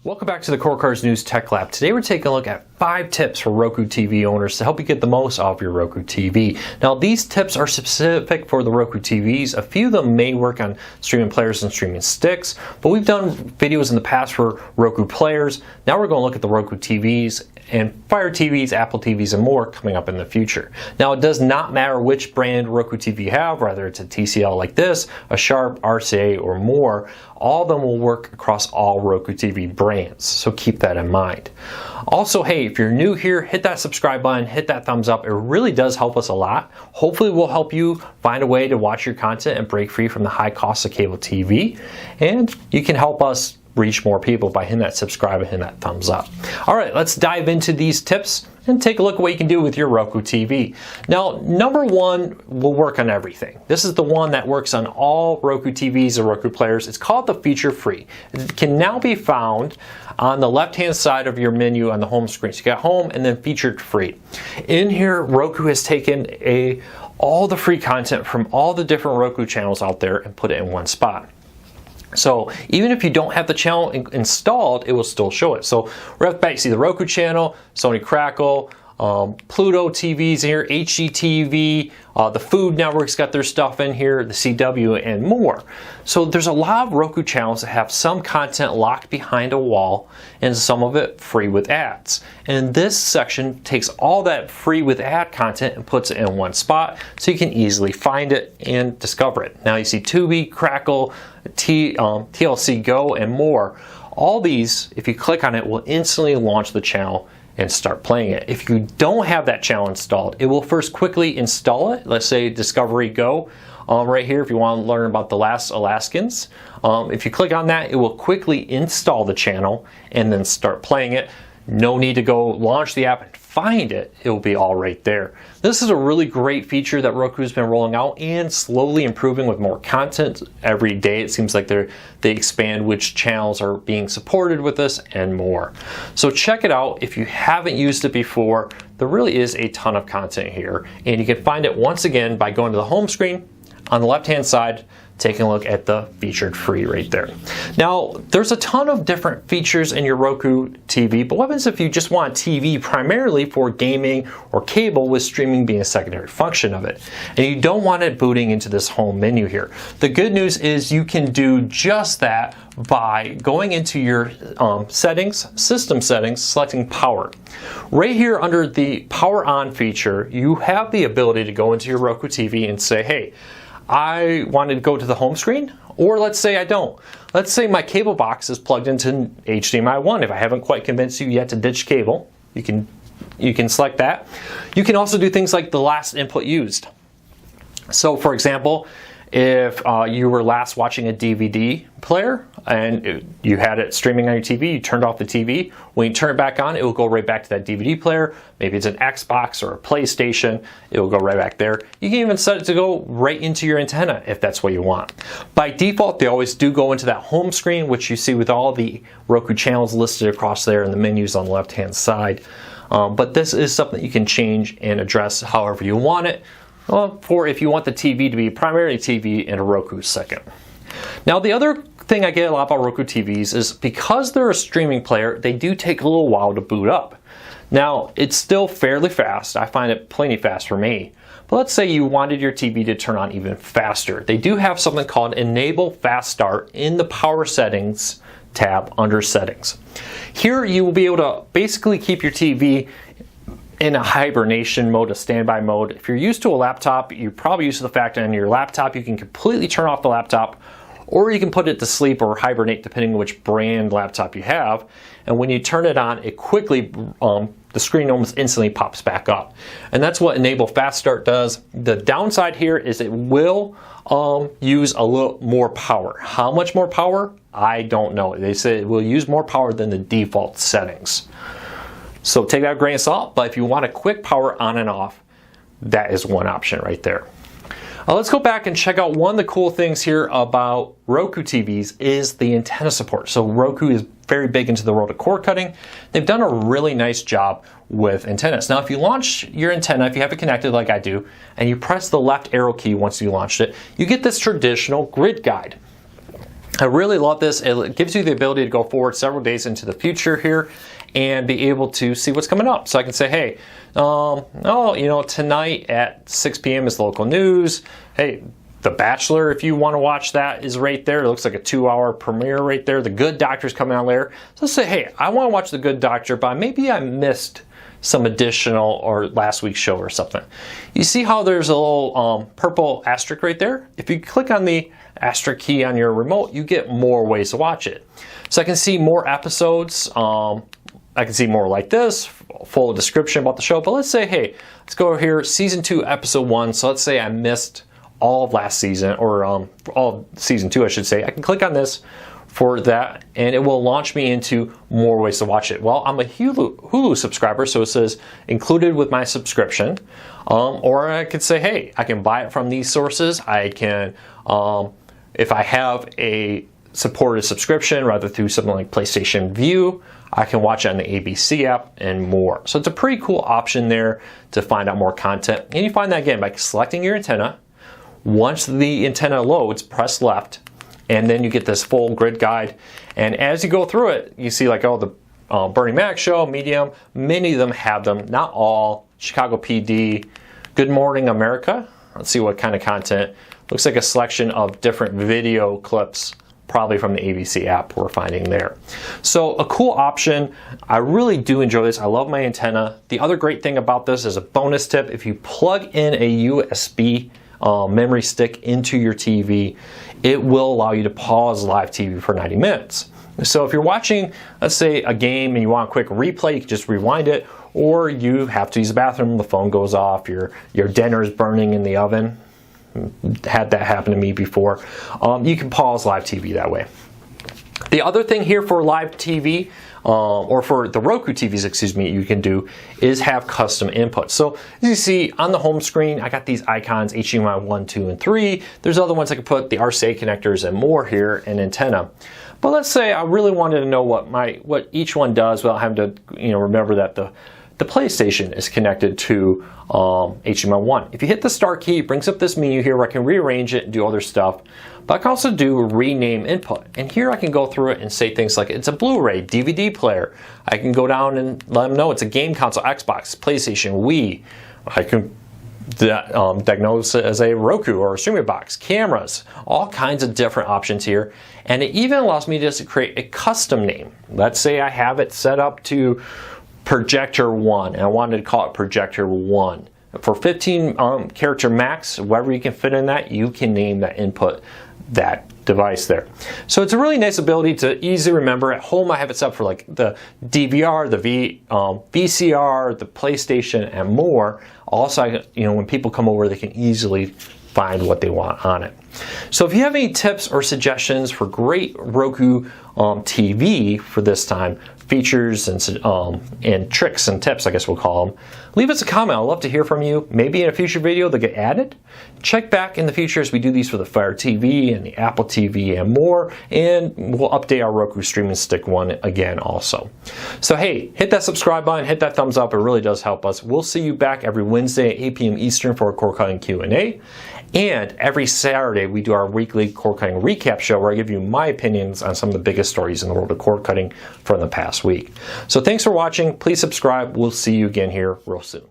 Welcome back to the Core Cars News Tech Lab. Today we're taking a look at 5 tips for Roku TV owners to help you get the most out of your Roku TV. Now these tips are specific for the Roku TVs. A few of them may work on streaming players and streaming sticks, but we've done videos in the past for Roku players. Now we're going to look at the Roku TVs and Fire TVs, Apple TVs, and more coming up in the future. Now it does not matter which brand Roku TV you have, whether it's a TCL like this, a Sharp, RCA, or more. All of them will work across all Roku TV brands, so keep that in mind. Also, hey, if you're new here, hit that subscribe button, hit that thumbs up. It really does help us a lot. Hopefully we'll help you find a way to watch your content and break free from the high cost of cable TV. And you can help us reach more people by hitting that subscribe and hitting that thumbs up. All right, let's dive into these tips and take a look at what you can do with your Roku TV. Now, number one will work on everything. This is the one that works on all Roku TVs or Roku players. It's called the Feature Free. It can now be found on the left-hand side of your menu on the home screen. So you got Home and then Featured Free. In here, Roku has taken all the free content from all the different Roku channels out there and put it in one spot. So even if you don't have the channel installed, it will still show it. So right back, you see the Roku channel, Sony Crackle, Pluto TVs here, HGTV, the Food Network's got their stuff in here, the CW, and more. So there's a lot of Roku channels that have some content locked behind a wall and some of it free with ads. And this section takes all that free with ad content and puts it in one spot so you can easily find it and discover it. Now you see Tubi, Crackle, TLC Go, and more. All these, if you click on it, will instantly launch the channel and start playing it. If you don't have that channel installed, it will first quickly install it. Let's say Discovery Go right here if you want to learn about The Last Alaskans. If you click on that, it will quickly install the channel and then start playing it. No need to go launch the app and find it. It will be all right there. This is a really great feature that Roku's been rolling out and slowly improving with more content every day. It seems like they expand which channels are being supported with this and more. So check it out. If you haven't used it before, there really is a ton of content here. And you can find it once again by going to the home screen on the left-hand side, taking a look at the Featured Free right there. Now, there's a ton of different features in your Roku TV, but what happens if you just want TV primarily for gaming or cable with streaming being a secondary function of it, and you don't want it booting into this home menu here? The good news is you can do just that by going into your settings, system settings, selecting power. Right here under the power on feature, you have the ability to go into your Roku TV and say, hey, I wanted to go to the home screen, or let's say I don't. Let's say my cable box is plugged into HDMI 1. If I haven't quite convinced you yet to ditch cable, you can select that. You can also do things like the last input used. So for example, if you were last watching a DVD player and you had it streaming on your TV, you turned off the TV. When you turn it back on, it will go right back to that DVD player. Maybe it's an Xbox or a PlayStation. It will go right back there. You can even set it to go right into your antenna if that's what you want. By default, they always do go into that home screen, which you see with all the Roku channels listed across there and the menus on the left-hand side. But this is something that you can change and address however you want it. For if you want the TV to be primarily TV and a Roku second. Now the other thing I get a lot about Roku TVs is because they're a streaming player, they do take a little while to boot up. Now it's still fairly fast. I find it plenty fast for me. But let's say you wanted your TV to turn on even faster. They do have something called Enable Fast Start in the Power Settings tab under Settings. Here you will be able to basically keep your TV in a hibernation mode, a standby mode. If you're used to a laptop, you're probably used to the fact that on your laptop you can completely turn off the laptop, or you can put it to sleep or hibernate depending on which brand laptop you have. And when you turn it on, it quickly, the screen almost instantly pops back up. And that's what Enable Fast Start does. The downside here is it will use a little more power. How much more power? I don't know. They say it will use more power than the default settings. So take that with a grain of salt, but if you want a quick power on and off, that is one option right there. Let's go back and check out one of the cool things here about Roku TVs is the antenna support. So Roku is very big into the world of cord cutting. They've done a really nice job with antennas. Now if you launch your antenna, if you have it connected like I do, and you press the left arrow key once you launched it, you get this traditional grid guide. I really love this. It gives you the ability to go forward several days into the future here and be able to see what's coming up. So I can say, hey, tonight at 6 p.m. is local news. Hey, The Bachelor, if you want to watch that, is right there. It looks like a 2-hour premiere right there. The Good Doctor's coming out later. So let's say, hey, I want to watch The Good Doctor, but maybe I missed some additional or last week's show or something. You see how there's a little purple asterisk right there? If you click on the asterisk key on your remote, you get more ways to watch it. So I can see more episodes. I can see more like this, full description about the show. But let's say, hey, let's go over here, season 2, episode 1. So let's say I missed all of last season, or all of season 2, I should say. I can click on this for that, and it will launch me into more ways to watch it. Well, I'm a Hulu subscriber, so it says included with my subscription. Or I could say, hey, I can buy it from these sources. I can, if I have a supported subscription, rather through something like PlayStation Vue, I can watch it on the ABC app and more. So it's a pretty cool option there to find out more content. And you find that again by selecting your antenna. Once the antenna loads, press left, and then you get this full grid guide. And as you go through it, you see like, oh, the Bernie Mac show, Medium, many of them have them, not all. Chicago PD, Good Morning America. Let's see what kind of content. Looks like a selection of different video clips, probably from the ABC app we're finding there. So a cool option. I really do enjoy this. I love my antenna. The other great thing about this is a bonus tip. If you plug in a USB memory stick into your TV, it will allow you to pause live TV for 90 minutes. So if you're watching, let's say, a game and you want a quick replay, you can just rewind it, or you have to use the bathroom, the phone goes off, your dinner is burning in the oven. Had that happen to me before. You can pause live TV that way. The other thing here for live TV, or for the Roku TVs, excuse me, you can do is have custom input. So as you see on the home screen, I got these icons, HDMI 1, 2, and 3. There's other ones I can put, the RCA connectors and more here, and antenna. But let's say I really wanted to know what each one does without having to remember that the PlayStation is connected to HDMI 1. If you hit the start key, it brings up this menu here where I can rearrange it and do other stuff. But I can also do rename input. And here I can go through it and say things like it's a Blu-ray, DVD player. I can go down and let them know it's a game console, Xbox, PlayStation, Wii. I can diagnose it as a Roku or a streaming box, cameras, all kinds of different options here. And it even allows me to create a custom name. Let's say I have it set up to Projector 1, and I wanted to call it Projector 1. For 15 character max, wherever you can fit in that, you can name that input, that device there. So it's a really nice ability to easily remember. At home I have it set up for like the DVR, the VCR, the PlayStation, and more. Also, when people come over, they can easily find what they want on it. So if you have any tips or suggestions for great Roku TV for this time, features and tricks and tips, I guess we'll call them, leave us a comment. I'd love to hear from you. Maybe in a future video they'll get added. Check back in the future as we do these for the Fire TV and the Apple TV and more, and we'll update our Roku Streaming Stick one again also. So hey, hit that subscribe button, hit that thumbs up. It really does help us. We'll see you back every Wednesday at 8 p.m. Eastern for a cord cutting Q&A. And every Saturday we do our weekly cord cutting recap show where I give you my opinions on some of the biggest stories in the world of cord cutting from the past week. So thanks for watching. Please subscribe. We'll see you again here real soon.